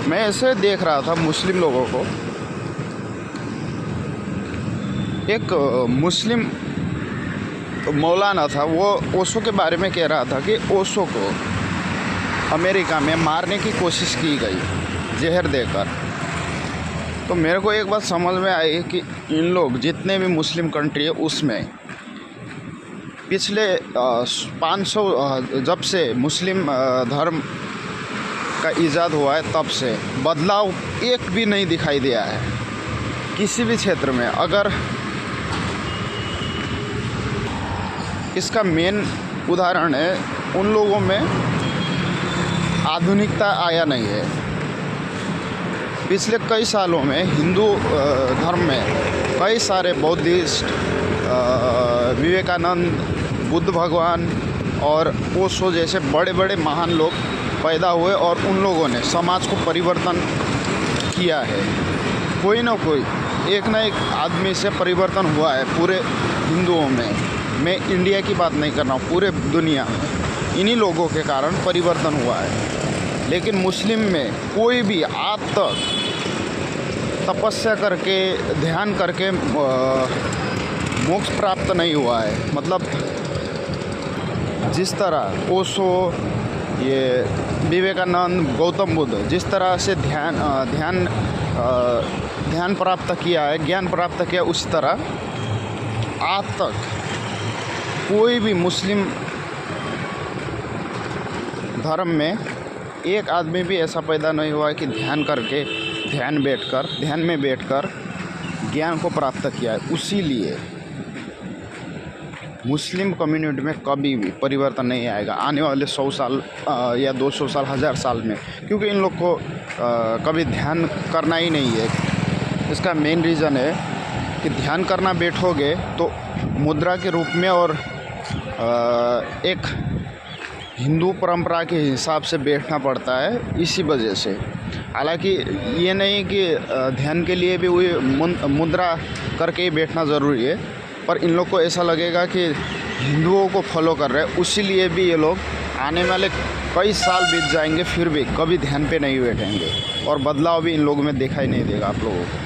मैं ऐसे देख रहा था मुस्लिम लोगों को। एक मुस्लिम मौलाना था, वो ओशो के बारे में कह रहा था कि ओशो को अमेरिका में मारने की कोशिश की गई जहर देकर। तो मेरे को एक बात समझ में आई कि इन लोग जितने भी मुस्लिम कंट्री है उसमें पिछले 500 जब से मुस्लिम धर्म का ईजाद हुआ है तब से बदलाव एक भी नहीं दिखाई दिया है किसी भी क्षेत्र में। अगर इसका मेन उदाहरण है, उन लोगों में आधुनिकता आया नहीं है। पिछले कई सालों में हिंदू धर्म में कई सारे बौद्धिस्ट, विवेकानंद, बुद्ध भगवान और ओशो जैसे बड़े बड़े महान लोग पैदा हुए और उन लोगों ने समाज को परिवर्तन किया है। कोई ना कोई एक ना एक आदमी से परिवर्तन हुआ है पूरे हिंदुओं में। मैं इंडिया की बात नहीं कर रहा हूँ, पूरे दुनिया में इन्हीं लोगों के कारण परिवर्तन हुआ है। लेकिन मुस्लिम में कोई भी आज तक तपस्या करके, ध्यान करके मोक्ष प्राप्त नहीं हुआ है। मतलब जिस तरह ओशो, ये विवेकानंद, गौतम बुद्ध जिस तरह से ध्यान प्राप्त किया है, ज्ञान प्राप्त किया, उस तरह आज तक कोई भी मुस्लिम धर्म में एक आदमी भी ऐसा पैदा नहीं हुआ है कि ध्यान में बैठकर ज्ञान को प्राप्त किया है। उसीलिए मुस्लिम कम्युनिटी में कभी भी परिवर्तन नहीं आएगा आने वाले 100 साल या 200 साल, 1000 साल में, क्योंकि इन लोग को कभी ध्यान करना ही नहीं है। इसका मेन रीज़न है कि ध्यान करना बैठोगे तो मुद्रा के रूप में और एक हिंदू परंपरा के हिसाब से बैठना पड़ता है, इसी वजह से। हालांकि ये नहीं कि ध्यान के लिए भी वही मुद्रा करके ही बैठना ज़रूरी है, पर इन लोग को ऐसा लगेगा कि हिंदुओं को फॉलो कर रहे हैं, उसीलिए भी ये लोग आने वाले कई साल बीत जाएंगे फिर भी कभी ध्यान पे नहीं बैठेंगे और बदलाव भी इन लोगों में दिखाई नहीं देगा आप लोगों को।